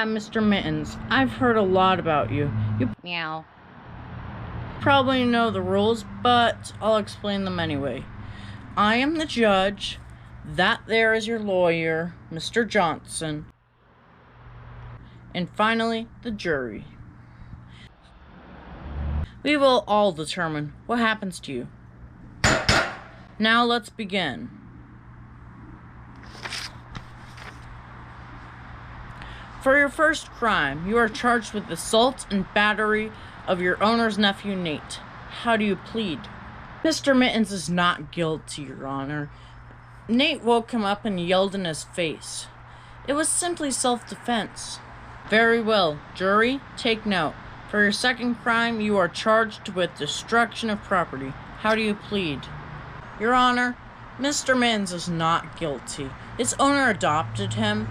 Hi, Mr. Mittens. I've heard a lot about you. You Meow. probably know the rules, but I'll explain them anyway. I am the judge. That there is your lawyer, Mr. Johnson. And finally, the jury. We will all determine what happens to you. Now let's begin. For your first crime, you are charged with assault and battery of your owner's nephew, Nate. How do you plead? Mr. Mittens is not guilty, Your Honor. Nate woke him up and yelled in his face. It was simply self-defense. Very well, jury, take note. For your second crime, you are charged with destruction of property. How do you plead? Your Honor, Mr. Mittens is not guilty. His owner adopted him,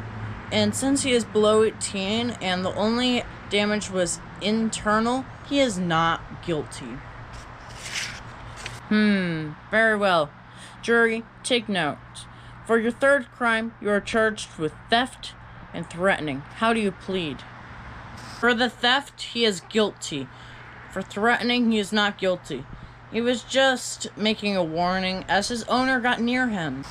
and since he is below 18 and the only damage was internal, he is not guilty. Very well. Jury, take note. For your third crime, you are charged with theft and threatening. How do you plead? For the theft, he is guilty. For threatening, he is not guilty. He was just making a warning as his owner got near him.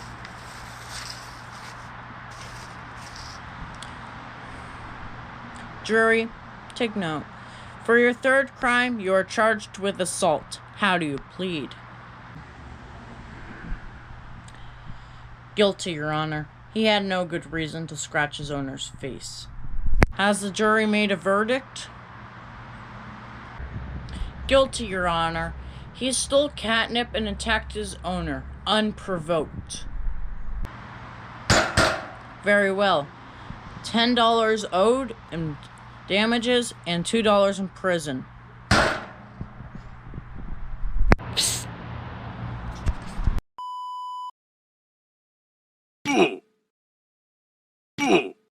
Jury, take note. For your third crime, you are charged with assault. How do you plead? Guilty, Your Honor. He had no good reason to scratch his owner's face. Has the jury made a verdict? Guilty, Your Honor. He stole catnip and attacked his owner, unprovoked. Very well. $10 owed in damages and $2 in prison. Boom!